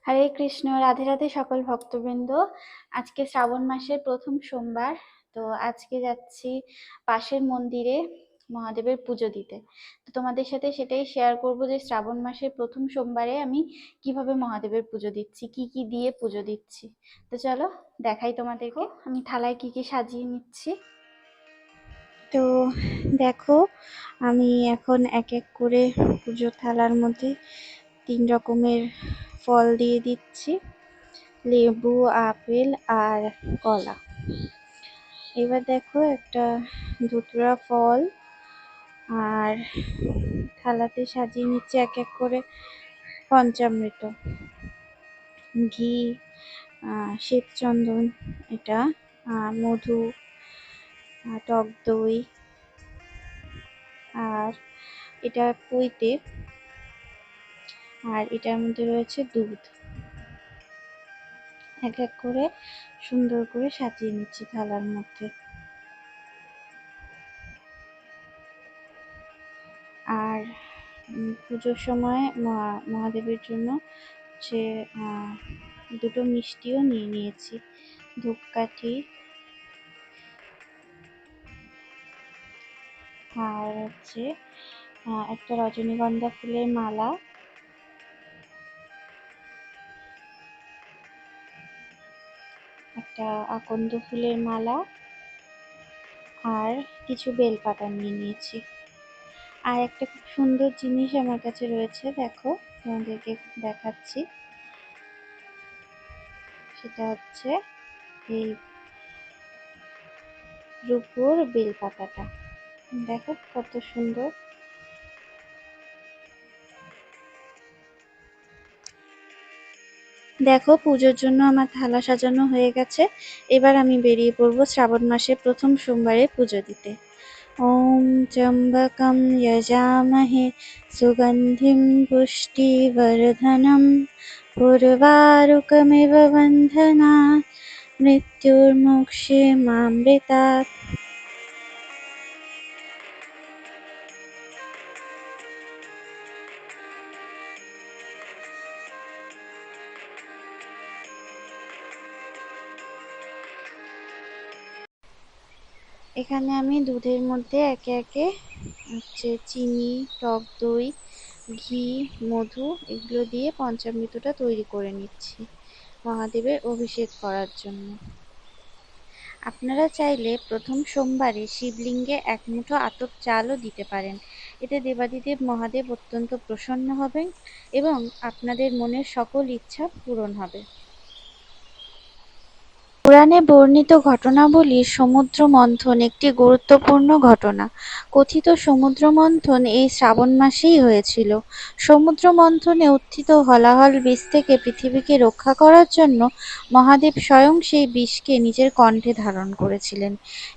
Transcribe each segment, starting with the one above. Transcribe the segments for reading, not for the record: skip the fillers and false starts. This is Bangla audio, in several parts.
হরে কৃষ্ণ, রাধে রাধে সকল ভক্তবৃন্দ। আজকে শ্রাবণ মাসের প্রথম সোমবার। তো আজকে যাচ্ছি পাশের মন্দিরে মহাদেবের পুজো দিতে। তো তোমাদের সাথে সেটাই শেয়ার করব যে শ্রাবণ মাসের প্রথম সোমবারে আমি কিভাবে মহাদেবের পুজো দিচ্ছি, কি কি দিয়ে পুজো দিচ্ছি। তো চলো দেখাই তোমাদেরকে আমি থালায় কি কি সাজিয়ে নিচ্ছি। তো দেখো, আমি এখন এক এক করে পুজো থালার মধ্যে 3 রকমের ফল দিয়ে দিচ্ছি, লেবু, আপেল আর কলা। এবার দেখো, একটা ধুতুরা ফল আর থালাতে সাজিয়ে নিচ্ছে এক এক করে পঞ্চামৃত, ঘি, শ্বেতচন্দন, এটা মধু, টক দই, আর এটা পৈতে, আর এটার মধ্যে রয়েছে দুধ। এক এক করে সুন্দর করে সাজিয়ে নিচ্ছি থালার মধ্যে। আর পুজোর সময় মহাদেবের জন্য হচ্ছে দুটো মিষ্টিও নিয়ে নিয়েছি, ধূপকাঠি আর হচ্ছে একটা রজনীগন্ধা ফুলের মালা, একটা আকন্দ ফুলের মালা আর কিছু বেলপাতা নিয়ে নিয়েছি। আর একটা খুব সুন্দর জিনিস আমার কাছে রয়েছে, দেখো তোমাদেরকে দেখাচ্ছি। সেটা হচ্ছে এই রূপোর বেলপাতাটা, দেখো কত সুন্দর। দেখো, পুজোর জন্য আমার থালা সাজানো হয়ে গেছে। এবার আমি বেরিয়ে পড়বো শ্রাবণ মাসের প্রথম সোমবারে পুজো দিতে। ওম ত্র্যম্বকম যজামহে সুগন্ধিম পুষ্টিবর্ধনম উর্বারুকমিব বন্ধনাৎ মৃত্যুর্মোক্ষেমামৃতাৎ। এখানে আমি দুধের মধ্যে একে একে হচ্ছে চিনি, টক দই, ঘি, মধু এগুলো দিয়ে পঞ্চামৃতটা তৈরি করে নিচ্ছি মহাদেবের অভিষেক করার জন্য। আপনারা চাইলে প্রথম সোমবারে শিবলিঙ্গে এক মুঠো আতপ চালও দিতে পারেন। এতে দেবাদিদেব মহাদেব অত্যন্ত প্রসন্ন হবেন এবং আপনাদের মনের সকল ইচ্ছা পূরণ হবে। পুরাণে বর্ণিত ঘটনাবলীর সমুদ্র মন্থন একটি গুরুত্বপূর্ণ ঘটনা। কথিত সমুদ্র মন্থন এই শ্রাবণ মাসেই হয়েছিল। সমুদ্র মন্থনে উত্থিত হলাহল বিষ থেকে পৃথিবীকে রক্ষা করার জন্য মহাদেব স্বয়ং সেই বিষকে নিজের কণ্ঠে ধারণ করেছিলেন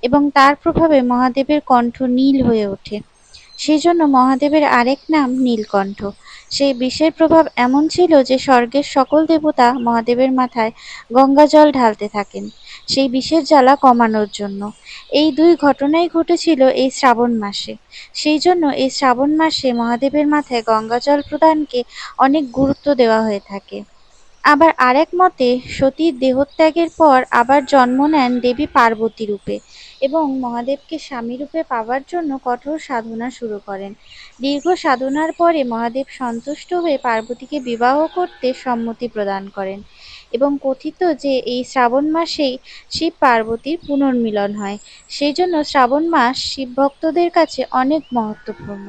এবং তার প্রভাবে মহাদেবের কণ্ঠ নীল হয়ে ওঠে। সেই জন্য মহাদেবের আরেক নাম নীলকণ্ঠ। সেই বিষের প্রভাব এমন ছিল যে স্বর্গের সকল দেবতা মহাদেবের মাথায় গঙ্গা জল ঢালতে থাকেন সেই বিষের জ্বালা কমানোর জন্য। এই দুই ঘটনাই ঘটেছিল এই শ্রাবণ মাসে। সেই জন্য এই শ্রাবণ মাসে মহাদেবের মাথায় গঙ্গা জল প্রদানকে অনেক গুরুত্ব দেওয়া হয়ে থাকে। আবার আরেক মতে সতীর দেহত্যাগের পর আবার জন্ম নেন দেবী পার্বতী রূপে এবং মহাদেবকে স্বামী রূপে পাবার জন্য কঠোর সাধনা শুরু করেন। দীর্ঘ সাধনার পরে মহাদেব সন্তুষ্ট হয়ে পার্বতীকে বিবাহ করতে সম্মতি প্রদান করেন এবং কথিত যে এই শ্রাবণ মাসেই শিব পার্বতীর পুনর্মিলন হয়। সেই জন্য শ্রাবণ মাস শিব ভক্তদের কাছে অনেক মহত্বপূর্ণ।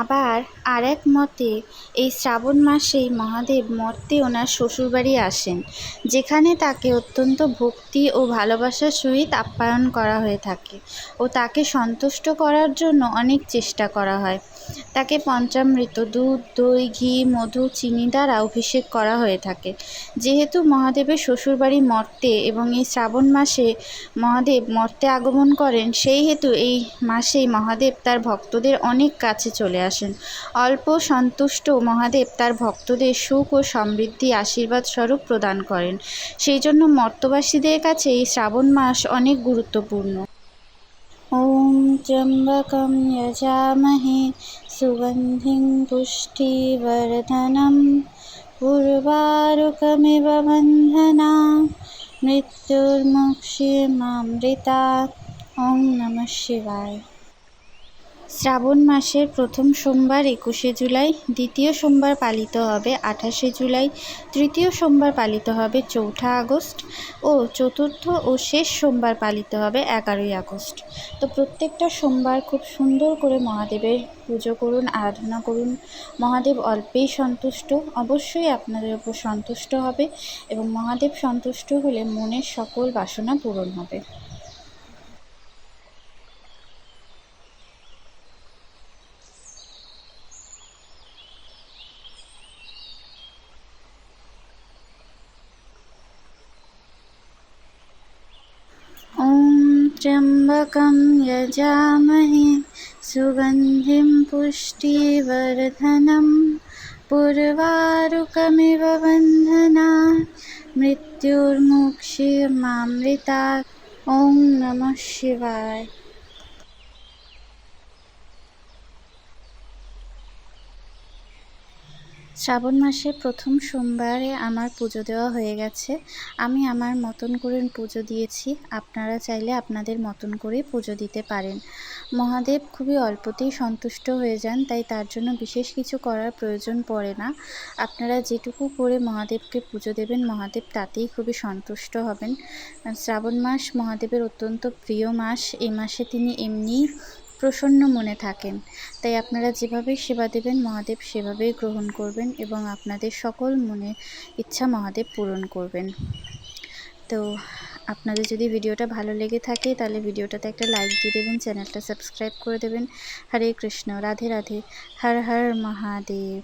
আবার আরেক মতে এই শ্রাবণ মাসেই মহাদেব মর্তে ওনার শ্বশুরবাড়ি আসেন, যেখানে তাকে অত্যন্ত ভক্তি ও ভালোবাসার সহিত আপ্যায়ন করা হয়ে থাকে ও তাকে সন্তুষ্ট করার জন্য অনেক চেষ্টা করা হয়। তাকে পঞ্চামৃত দুধ, দই, ঘি, মধু, চিনি দ্বারা অভিষেক করা হয়ে থাকে। যেহেতু মহাদেবের শ্বশুরবাড়ি মর্তে এবং এই শ্রাবণ মাসে মহাদেব মর্তে আগমন করেন, সেই হেতু এই মাসেই মহাদেব তার ভক্তদের অনেক কাছে চলে আসেন। অল্প সন্তুষ্ট মহাদেব তার ভক্তদের সুখ ও সমৃদ্ধি আশীর্বাদ স্বরূপ প্রদান করেন। সেই জন্য মর্তবাসীদের কাছে এই শ্রাবণ মাস অনেক গুরুত্বপূর্ণ। ওম ত্র্যম্বকম যজামহে সুগন্ধিং পুষ্টিবর্ধনম উর্বারুকমিব বন্ধনা মৃত্যুর্মুক্ষীয়মামৃতাৎ। ওং নমঃ শিবায়। শ্রাবণ মাসের প্রথম সোমবার 21শে জুলাই, দ্বিতীয় সোমবার পালিত হবে 28শে জুলাই, তৃতীয় সোমবার পালিত হবে 4ঠা আগস্ট ও চতুর্থ ও শেষ সোমবার পালিত হবে 11ই আগস্ট। তো প্রত্যেকটা সোমবার খুব সুন্দর করে মহাদেবের পুজো করুন, আরাধনা করুন। মহাদেব অল্পেই সন্তুষ্ট, অবশ্যই আপনাদের উপর সন্তুষ্ট হবে এবং মহাদেব সন্তুষ্ট হলে মনের সকল বাসনা পূরণ হবে। ॐ त्र्यम्बकं यजामहे सुगन्धिं पुष्टिवर्धनं उर्वारुकमिव बन्धनात् मृत्युर्मुक्षीयमामृतात्। ॐ नमः शिवाय। শ্রাবণ মাসের প্রথম সোমবারে আমার পুজো দেওয়া হয়ে গেছে। আমি আমার মতন করে পুজো দিয়েছি, আপনারা চাইলে আপনাদের মতন করে পুজো দিতে পারেন। মহাদেব খুবই অল্পতেই সন্তুষ্ট হয়ে যান, তাই তার জন্য বিশেষ কিছু করার প্রয়োজন পড়ে না। আপনারা যেটুকু করে মহাদেবকে পুজো দেবেন, মহাদেব তাতেই খুবই সন্তুষ্ট হবেন। শ্রাবণ মাস মহাদেবের অত্যন্ত প্রিয় মাস। এই মাসে তিনি এমনিই প্রসন্ন মনে থাকেন, তাই আপনারা যেভাবে সেবা দেবেন মহাদেব সেভাবেই গ্রহণ করবেন এবং আপনাদের সকল মনের ইচ্ছা মহাদেব পূরণ করবেন। তো আপনাদের যদি ভিডিওটা ভালো লেগে থাকে তাহলে ভিডিওটাতে একটা লাইক দিয়ে দেবেন, চ্যানেলটা সাবস্ক্রাইব করে দেবেন। হরে কৃষ্ণ, রাধে রাধে, হর হর মহাদেব।